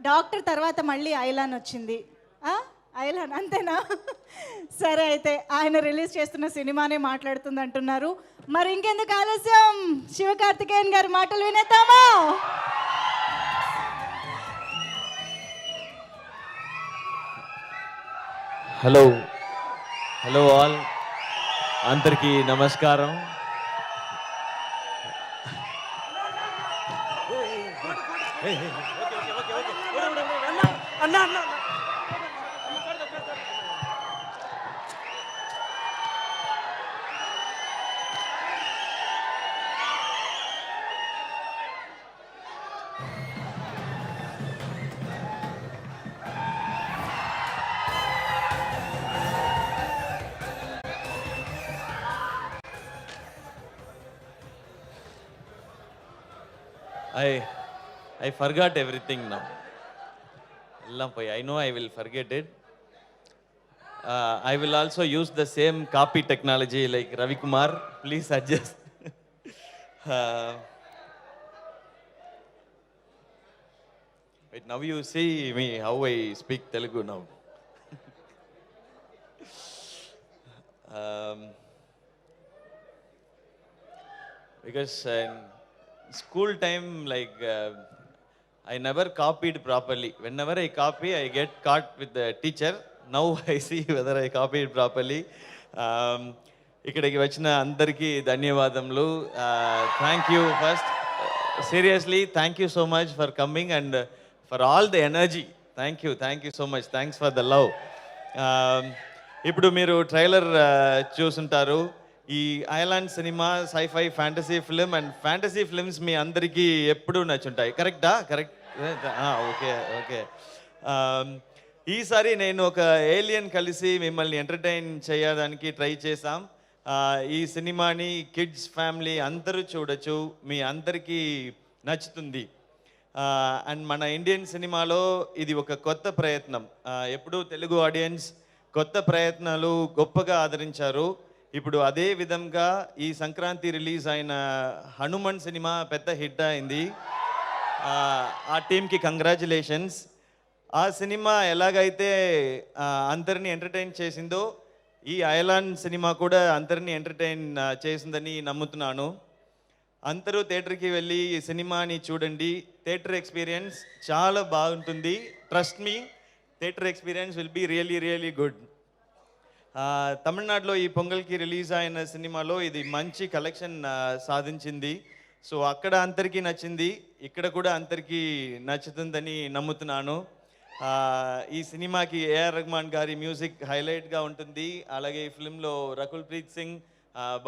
Doctor తర్వాత మళ్ళీ ఐలాన్ వచ్చింది. ఐలాన్ అంతేనా? సరే, అయితే ఆయన రిలీజ్ చేస్తున్న సినిమానే మాట్లాడుతుంది అంటున్నారు. మరి ఇంకెందుకు ఆలస్యం, శివకార్తికేయన్ గారి మాటలు వినేద్దామా? హలో హలో ఆల్, అందరికీ నమస్కారం. I forgot everything now. I know I will forget it. I will also use the same copy technology like Ravi Kumar. Please adjust. Wait, now you see me how I speak Telugu now. Because in school time, I never copied properly. Whenever I copy, I get caught with the teacher. Now I see whether I copied properly. ఇక్కడికి వచ్చిన అందరికీ ధన్యవాదములు. Thank you first. Seriously thank you so much for coming and for all the energy. Thank you so much. Thanks for the love. ఇప్పుడు మీరు trailer చూసుంటారు. ఈ island cinema sci-fi fantasy film, and fantasy films మీ అందరికీ ఎప్పుడూ నచ్చుంటాయి. కరెక్టా? Correct. Okay okay. ఈసారి నేను ఒక ఏలియన్ కలిసి మిమ్మల్ని ఎంటర్టైన్ చేయడానికి ట్రై చేశాం. ఈ సినిమాని కిడ్స్, ఫ్యామిలీ అందరూ చూడొచ్చు. మీ అందరికీ నచ్చుతుంది. అండ్ మన ఇండియన్ సినిమాలో ఇది ఒక కొత్త ప్రయత్నం. ఎప్పుడూ తెలుగు ఆడియన్స్ కొత్త ప్రయత్నాలు గొప్పగా ఆదరించారు. ఇప్పుడు అదే విధంగా ఈ సంక్రాంతి రిలీజ్ అయిన హనుమాన్ సినిమా పెద్ద హిట్ అయింది. ఆ టీంకి కంగ్రాచులేషన్స్. ఆ సినిమా ఎలాగైతే అందరినీ ఎంటర్టైన్ చేసిందో, ఈ ఐలాండ్ సినిమా కూడా అందరినీ ఎంటర్టైన్ చేసిందని నమ్ముతున్నాను. అందరూ థియేటర్కి వెళ్ళి ఈ సినిమాని చూడండి. థియేటర్ ఎక్స్పీరియన్స్ చాలా బాగుంటుంది. Trust me, theatre experience will be really really good. తమిళనాడులో ఈ పొంగల్కి రిలీజ్ అయిన సినిమాలో ఇది మంచి కలెక్షన్ సాధించింది. సో అక్కడ అందరికీ నచ్చింది, ఇక్కడ కూడా అందరికీ నచ్చుతుందని నమ్ముతున్నాను. ఈ సినిమాకి ఏఆర్ రెహమాన్ గారి మ్యూజిక్ హైలైట్గా ఉంటుంది. అలాగే ఈ ఫిల్మ్లో రకుల్ ప్రీత్ సింగ్,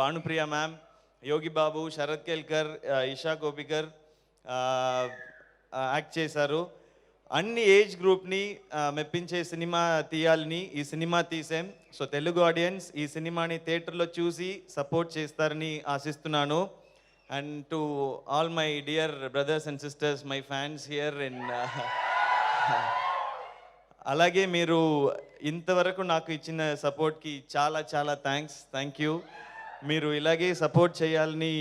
భానుప్రియ మ్యామ్, యోగి బాబు, శరత్ కేల్కర్, ఇషా కోపికర్ యాక్ట్ చేశారు. అన్ని ఏజ్ గ్రూప్ని మెప్పించే సినిమా తీయాలని ఈ సినిమా తీసాం. సో తెలుగు ఆడియన్స్ ఈ సినిమాని థియేటర్లో చూసి సపోర్ట్ చేస్తారని ఆశిస్తున్నాను. And to all my dear brothers and sisters, my fans here in, అలాగే మీరు ఇంతవరకు నాకు ఇచ్చిన సపోర్ట్కి చాలా చాలా థ్యాంక్ యూ. మీరు ఇలాగే సపోర్ట్ చేయాలని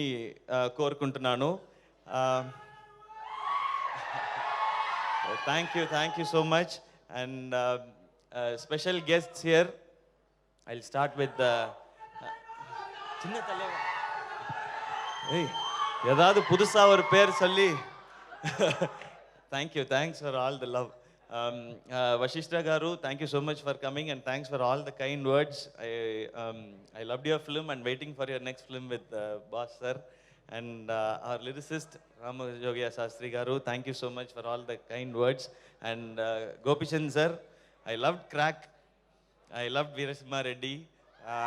కోరుకుంటున్నాను. Thank you so much. And special guests here. I'll start with Chinna Tale. Hey, yadadu pudusa or per solli. Thanks for all the love. Vashishta garu, thank you so much for coming, and thanks for all the kind words. I loved your film and waiting for your next film with boss sir. And our lyricist Ramajogiya Sastri garu, thank you so much for all the kind words. And Gopichan sir, I loved Crack, I loved Veerasimha Reddy,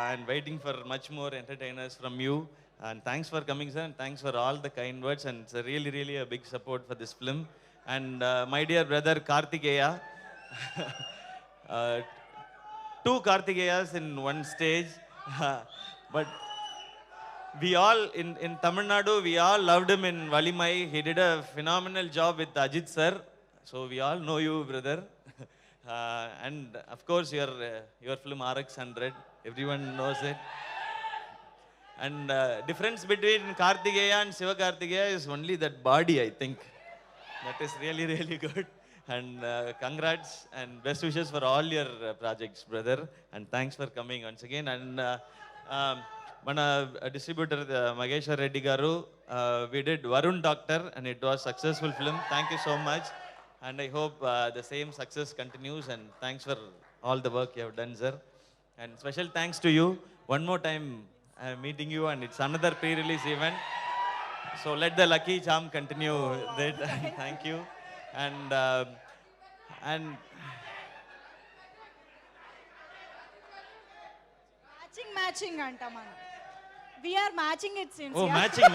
and waiting for much more entertainers from you. And thanks for coming sir, and thanks for all the kind words, and it's really a big support for this film. And my dear brother Karthikeya, two Karthikeyas in one stage. But we all in Tamil Nadu, we all loved him in Valimai. He did a phenomenal job with Ajit sir. So we all know you, brother. And of course your film RX100, everyone knows it. And difference between Karthikeya and Siva Karthikeya is only that body, I think. That is really good. And congrats and best wishes for all your projects, brother. And thanks for coming once again. And mana distributor Mageshwar Reddy garu, we did Varun Doctor and it was successful film. Thank you so much. And I hope the same success continues. And thanks for all the work you have done, sir. And special thanks to you. One more time I'm meeting you and it's another pre-release event. So let the lucky charm continue. That. Thank you. And matching అంట మనం we are matching it scenes oh, matching.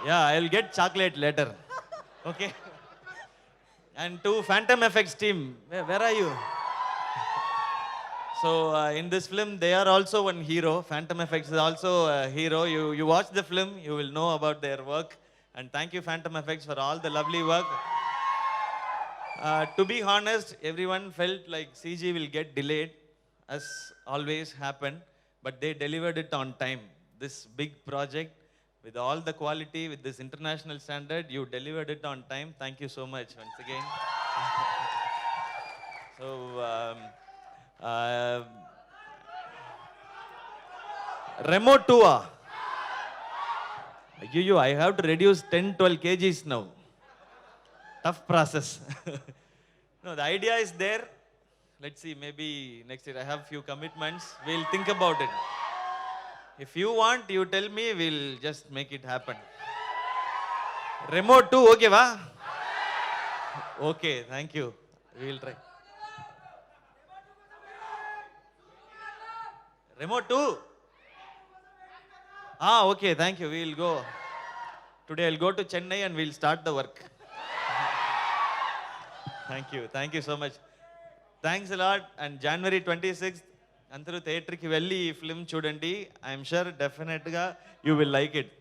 Yeah, I'll get chocolate later. Okay. And to Phantom Effects team, where are you? So in this film, they are also one hero. Phantom Effects is also a hero. You watch the film, you will know about their work. And thank you, Phantom Effects, for all the lovely work. To be honest, everyone felt like CG will get delayed, as always happened, but they delivered it on time. This big project, with all the quality, with this international standard, you delivered it on time. Thank you so much once again. So, remote tour. I have to reduce 10-12 kgs now. Tough process. No, the idea is there. Let's see, maybe next year. I have few commitments. We'll think about it. If you want, you tell me, we'll just make it happen. Remote too, okay, va? Okay, thank you. We'll try. Remote too? Okay, thank you. We'll go. Today I'll go to Chennai and we'll start the work. Thank you so much. Thanks a lot. And January 26th, అందరూ థియేటర్కి వెళ్ళి ఈ film చూడండి. I'm sure డెఫినెట్గా you will like it.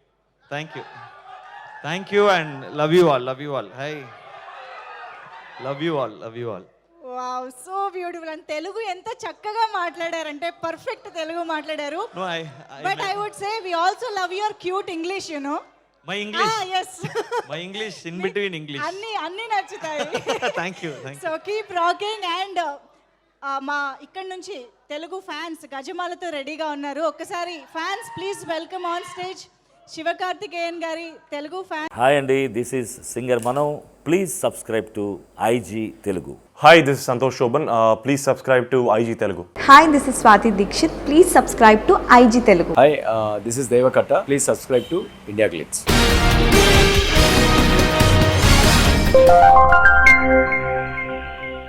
Thank you and love you all. Hi, love you all. Wow, so beautiful. And Telugu ఎంత చక్కగా మాట్లాడారంటే perfect Telugu మాట్లాడారు. But I would say we also love your cute English, you know. My English, yes. My English in between English అన్ని నచ్చుతాయి. Thank you. So keep rocking. And మా ఇక్కడ నుంచి తెలుగు ఫ్యాన్స్ గజమాలతో రెడీగా ఉన్నారు. ఒక్కసారి fans please welcome on stage Sivakarthikeyan గారి తెలుగు ఫ్యాన్. హాయ్ అండి, this is singer Mano. Please subscribe to IG Telugu. Hi, this is Santosh Shoban. Please subscribe to IG Telugu. Hi, this is Swati Dikshit. Please subscribe to IG Telugu. Hi, this is Devakatta. Please subscribe to India Glitz.